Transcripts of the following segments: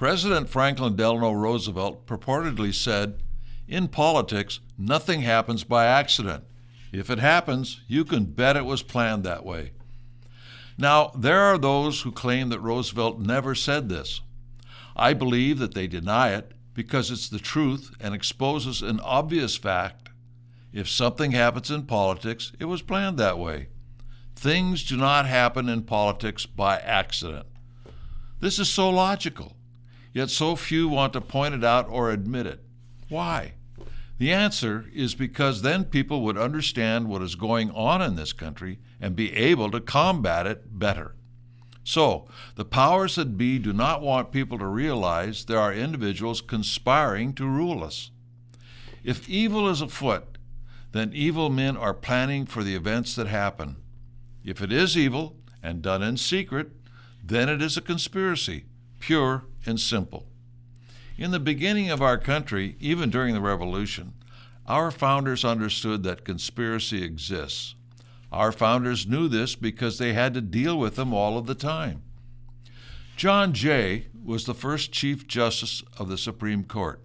President Franklin Delano Roosevelt purportedly said, "In politics, nothing happens by accident. If it happens, you can bet it was planned that way." Now, there are those who claim that Roosevelt never said this. I believe that they deny it because it's the truth and exposes an obvious fact. If something happens in politics, it was planned that way. Things do not happen in politics by accident. This is so logical, yet so few want to point it out or admit it. Why? The answer is because then people would understand what is going on in this country and be able to combat it better. So, the powers that be do not want people to realize there are individuals conspiring to rule us. If evil is afoot, then evil men are planning for the events that happen. If it is evil and done in secret, then it is a conspiracy, pure and simple. In the beginning of our country, even during the Revolution, our founders understood that conspiracy exists. Our founders knew this because they had to deal with them all of the time. John Jay was the first Chief Justice of the Supreme Court.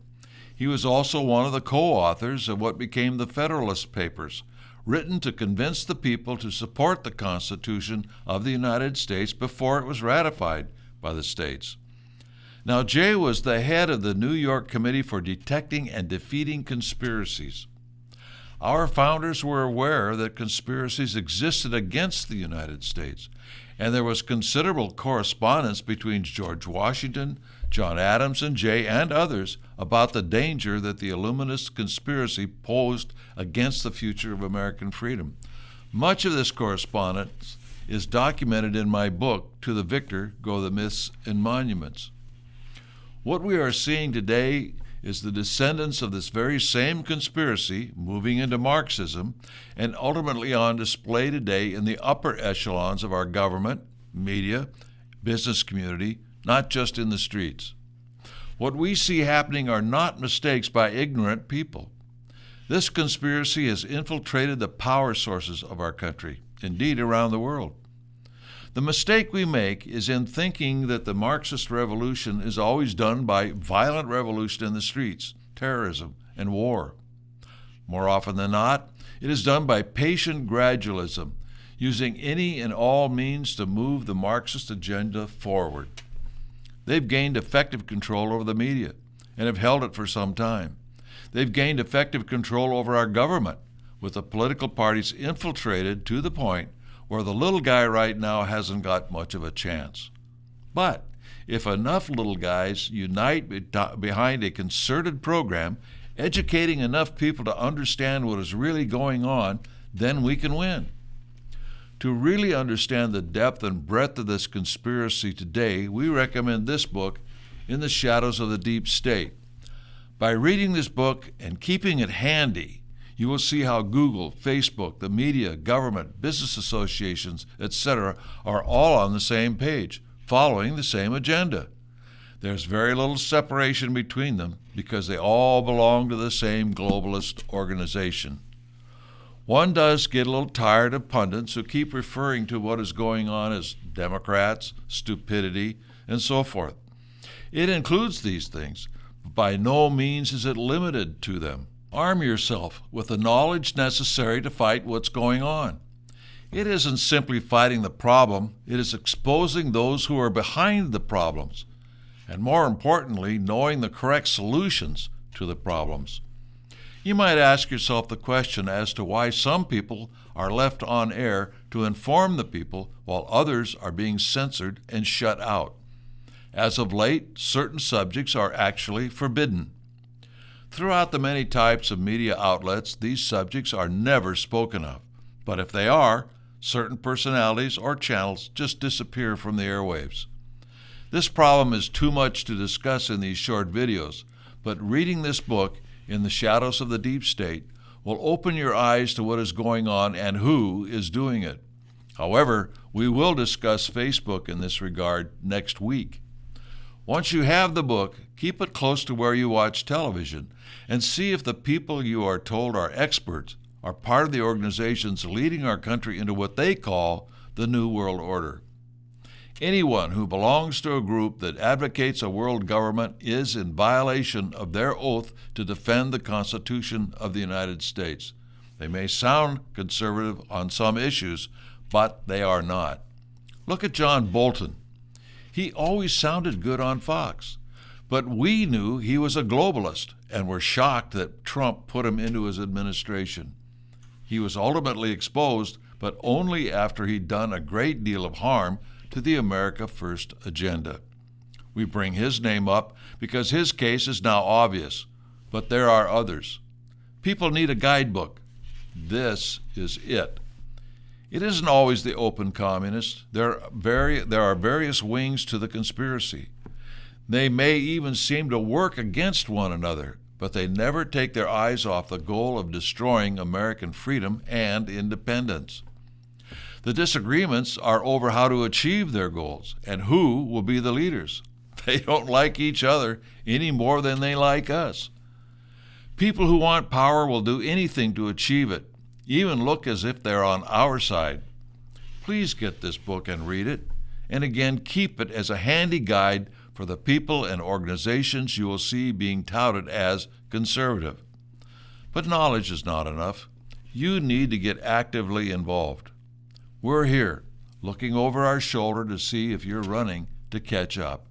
He was also one of the co-authors of what became the Federalist Papers, written to convince the people to support the Constitution of the United States before it was ratified by the states. Now, Jay was the head of the New York Committee for Detecting and Defeating Conspiracies. Our founders were aware that conspiracies existed against the United States, and there was considerable correspondence between George Washington, John Adams, and Jay and others about the danger that the Illuminist conspiracy posed against the future of American freedom. Much of this correspondence is documented in my book, To the Victor Go the Myths and Monuments. What we are seeing today is the descendants of this very same conspiracy moving into Marxism and ultimately on display today in the upper echelons of our government, media, business community, not just in the streets. What we see happening are not mistakes by ignorant people. This conspiracy has infiltrated the power sources of our country, indeed around the world. The mistake we make is in thinking that the Marxist revolution is always done by violent revolution in the streets, terrorism, and war. More often than not, it is done by patient gradualism, using any and all means to move the Marxist agenda forward. They've gained effective control over the media and have held it for some time. They've gained effective control over our government, with the political parties infiltrated to the point where the little guy right now hasn't got much of a chance. But if enough little guys unite behind a concerted program, educating enough people to understand what is really going on, then we can win. To really understand the depth and breadth of this conspiracy today, we recommend this book, In the Shadows of the Deep State. By reading this book and keeping it handy, you will see how Google, Facebook, the media, government, business associations, etc. are all on the same page, following the same agenda. There's very little separation between them because they all belong to the same globalist organization. One does get a little tired of pundits who keep referring to what is going on as Democrats, stupidity, and so forth. It includes these things, but by no means is it limited to them. Arm yourself with the knowledge necessary to fight what's going on. It isn't simply fighting the problem, it is exposing those who are behind the problems, and more importantly, knowing the correct solutions to the problems. You might ask yourself the question as to why some people are left on air to inform the people while others are being censored and shut out. As of late, certain subjects are actually forbidden. Throughout the many types of media outlets, these subjects are never spoken of. But if they are, certain personalities or channels just disappear from the airwaves. This problem is too much to discuss in these short videos, but reading this book, In the Shadows of the Deep State, will open your eyes to what is going on and who is doing it. However, we will discuss Facebook in this regard next week. Once you have the book, keep it close to where you watch television and see if the people you are told are experts are part of the organizations leading our country into what they call the New World Order. Anyone who belongs to a group that advocates a world government is in violation of their oath to defend the Constitution of the United States. They may sound conservative on some issues, but they are not. Look at John Bolton. He always sounded good on Fox, but we knew he was a globalist and were shocked that Trump put him into his administration. He was ultimately exposed, but only after he'd done a great deal of harm to the America First agenda. We bring his name up because his case is now obvious, but there are others. People need a guidebook. This is it. It isn't always the open communists. There are various wings to the conspiracy. They may even seem to work against one another, but they never take their eyes off the goal of destroying American freedom and independence. The disagreements are over how to achieve their goals and who will be the leaders. They don't like each other any more than they like us. People who want power will do anything to achieve it, even look as if they're on our side. Please get this book and read it, and again, keep it as a handy guide for the people and organizations you will see being touted as conservative. But knowledge is not enough. You need to get actively involved. We're here, looking over our shoulder to see if you're running to catch up.